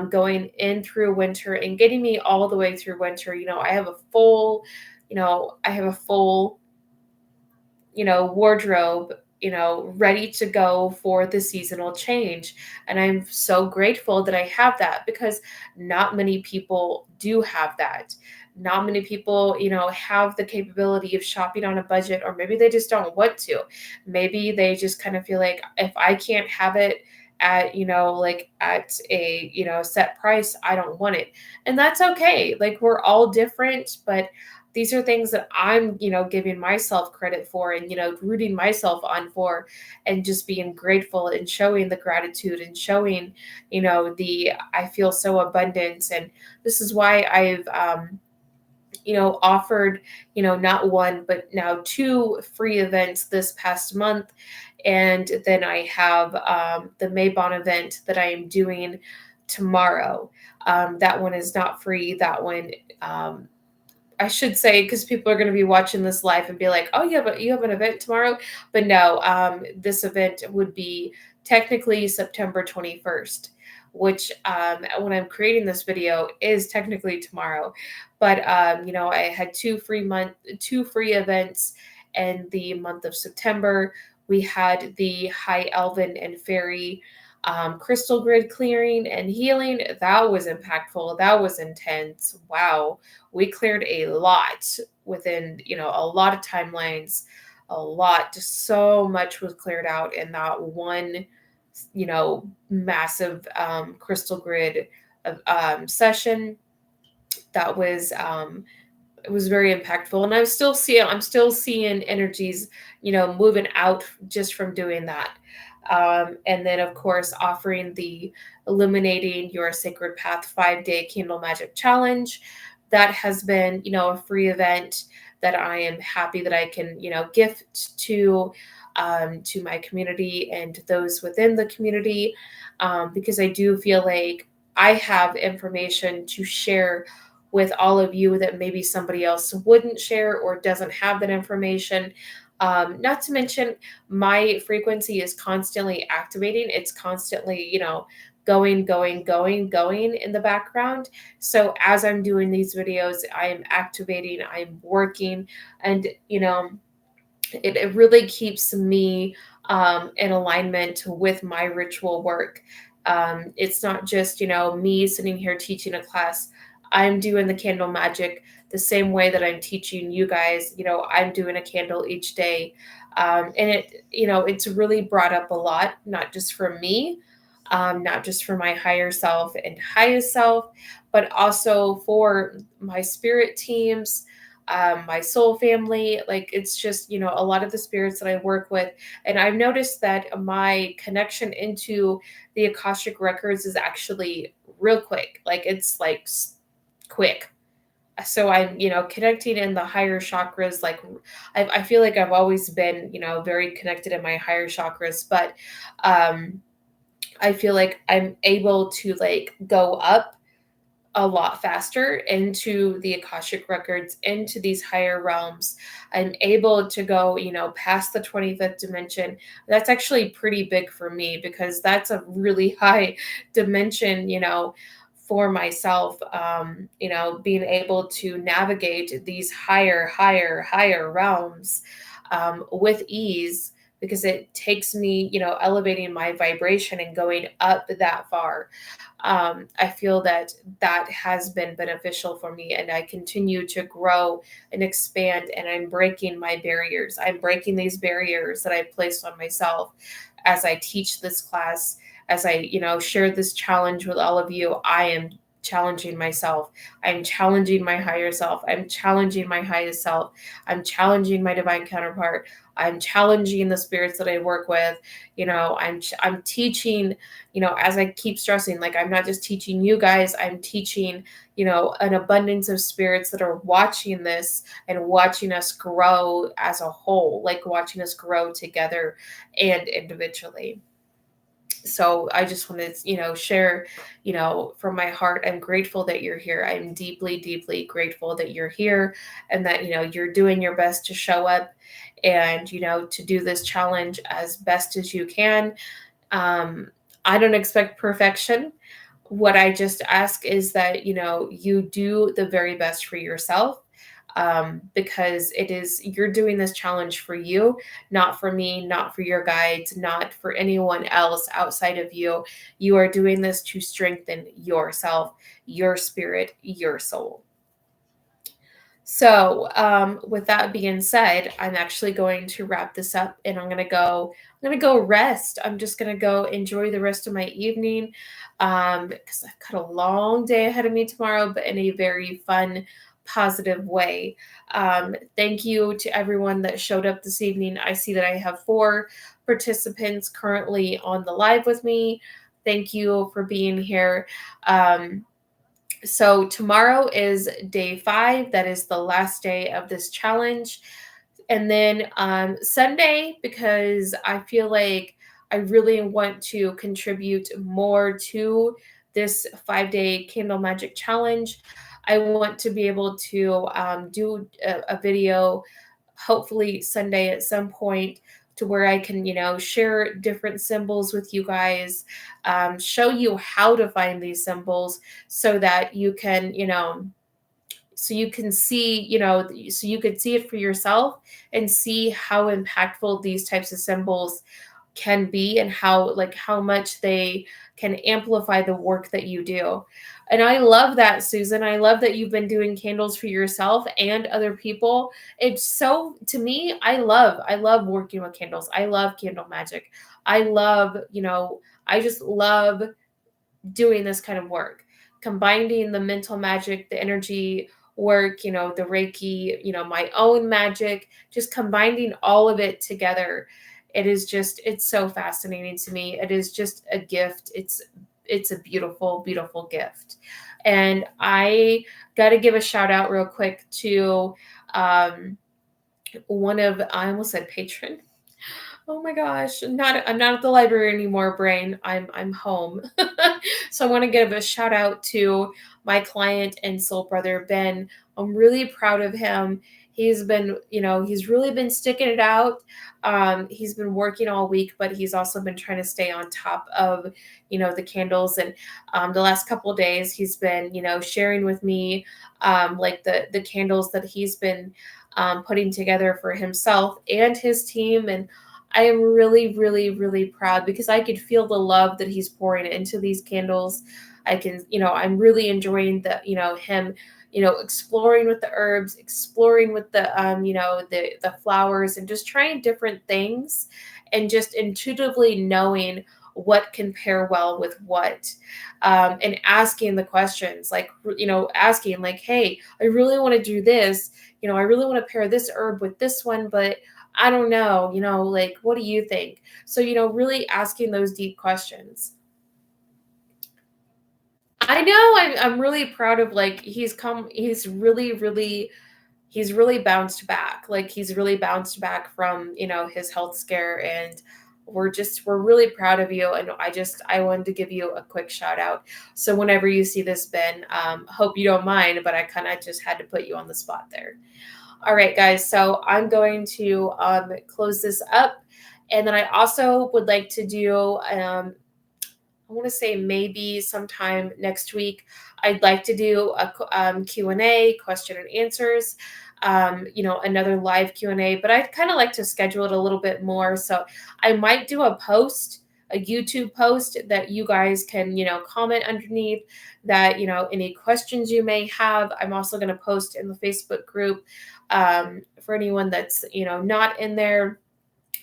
going in through winter and getting me all the way through winter, I have a full, wardrobe, ready to go for the seasonal change. And I'm so grateful that I have that, because not many people do have that. Not many people, have the capability of shopping on a budget, or maybe they just don't want to. Maybe they just kind of feel like, if I can't have it at, like at a, set price, I don't want it. And that's okay. Like, we're all different, but these are things that I'm, giving myself credit for, and, rooting myself on for, and just being grateful and showing the gratitude and showing, I feel so abundant. And this is why I've, offered, not one, but now two free events this past month. And then I have the Mabon event that I am doing tomorrow. That one is not free. That one, I should say, because people are going to be watching this live and be like, "Oh, you have an event tomorrow," but no, this event would be technically September 21st, which, when I'm creating this video, is technically tomorrow. But I had two free events in the month of September. We had the High Elven and Fairy crystal grid clearing and healing. That was impactful. That was intense. Wow, we cleared a lot within, a lot of timelines, a lot, just so much was cleared out in that one, massive crystal grid session. That was, it was very impactful, and I'm still seeing energies, moving out just from doing that. And then, of course, offering the Illuminating Your Sacred Path 5-day Candle Magic Challenge. That has been, a free event that I am happy that I can, gift to my community and those within the community, because I do feel like I have information to share with all of you that maybe somebody else wouldn't share or doesn't have that information. Not to mention, my frequency is constantly activating. It's constantly, going, going, going, going in the background. So as I'm doing these videos, I am activating, I'm working, and, it really keeps me in alignment with my ritual work. It's not just, me sitting here teaching a class. I'm doing the candle magic the same way that I'm teaching you guys, I'm doing a candle each day. And it's really brought up a lot, not just for me, not just for my higher self and highest self, but also for my spirit teams, my soul family. Like, it's just, a lot of the spirits that I work with. And I've noticed that my connection into the Akashic records is actually real quick. Like, it's like quick. So I'm, connecting in the higher chakras. Like, I feel like I've always been, very connected in my higher chakras, but I feel like I'm able to like go up a lot faster into the Akashic records, into these higher realms. I'm able to go, past the 25th dimension. That's actually pretty big for me because that's a really high dimension, for myself. Being able to navigate these higher realms with ease, because it takes me, elevating my vibration and going up that far. I feel that that has been beneficial for me, and I continue to grow and expand, and I'm breaking my barriers. I'm breaking these barriers that I've placed on myself as I teach this class, as I, share this challenge with all of you. I am challenging myself. I'm challenging my higher self. I'm challenging my highest self. I'm challenging my divine counterpart. I'm challenging the spirits that I work with. I'm teaching, as I keep stressing, like, I'm not just teaching you guys, I'm teaching, an abundance of spirits that are watching this and watching us grow as a whole, like watching us grow together and individually. So I just want to, share, from my heart, I'm grateful that you're here. I'm deeply, deeply grateful that you're here, and that, you're doing your best to show up and, to do this challenge as best as you can. Um, I don't expect perfection. What I just ask is that, you do the very best for yourself, because you're doing this challenge for you, not for me, not for your guides, not for anyone else outside of you. You are doing this to strengthen yourself, your spirit, your soul. So, with that being said, I'm actually going to wrap this up, and I'm gonna go rest. I'm just gonna go enjoy the rest of my evening, because I've got a long day ahead of me tomorrow, but in a very fun, positive way. Thank you to everyone that showed up this evening. I see that I have 4 participants currently on the live with me. Thank you for being here. So tomorrow is day 5. That is the last day of this challenge. And then Sunday, because I feel like I really want to contribute more to this 5-day candle magic challenge. I want to be able to do a video, hopefully Sunday at some point, to where I can, share different symbols with you guys, show you how to find these symbols so that you can, so you can see, so you could see it for yourself and see how impactful these types of symbols can be, and how much they can amplify the work that you do. And I love that, Susan. I love that you've been doing candles for yourself and other people. It's so, to me, I love working with candles. I love candle magic. I love, I just love doing this kind of work, combining the mental magic, the energy work, the Reiki, my own magic, just combining all of it together. It's so fascinating to me. It is just a gift. It's a beautiful, beautiful gift. And I got to give a shout out real quick to one of, I almost said patron. Oh my gosh, I'm not at the library anymore, brain. I'm home. So I want to give a shout out to my client and soul brother Ben. I'm really proud of him. He's been, he's really been sticking it out. He's been working all week, but he's also been trying to stay on top of, the candles. And the last couple of days, he's been, sharing with me, like the candles that he's been putting together for himself and his team. And I am really, really, really proud, because I could feel the love that he's pouring into these candles. I can, I'm really enjoying the, him exploring with the herbs, exploring with the flowers, and just trying different things, and just intuitively knowing what can pair well with what, and asking the questions, like, asking like, hey, I really want to do this, I really want to pair this herb with this one, but I don't know, like, what do you think? So, really asking those deep questions. I know, I'm really proud of, like, he's really bounced back. Like, he's really bounced back from, his health scare, and we're really proud of you. And I wanted to give you a quick shout out. So whenever you see this, Ben, hope you don't mind, but I kind of just had to put you on the spot there. All right, guys. So I'm going to close this up. And then I also would like to do, I want to say maybe sometime next week, I'd like to do a Q&A, question and answers, another live Q&A, but I'd kind of like to schedule it a little bit more. So I might do a YouTube post that you guys can, comment underneath that, any questions you may have. I'm also going to post in the Facebook group, for anyone that's, not in there.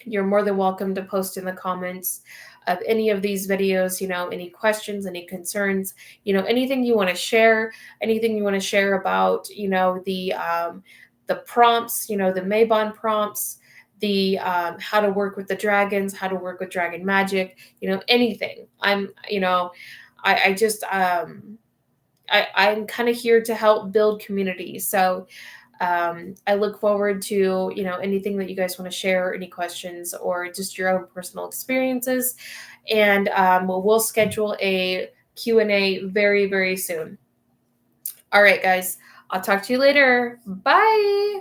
You're more than welcome to post in the comments of any of these videos, any questions, any concerns, anything you want to share, anything you want to share about, the prompts, the Mabon prompts, the how to work with the dragons, how to work with dragon magic, anything. I just I'm kind of here to help build community. So I look forward to, anything that you guys want to share, any questions, or just your own personal experiences. And we'll schedule a Q&A very, very soon. All right, guys. I'll talk to you later. Bye.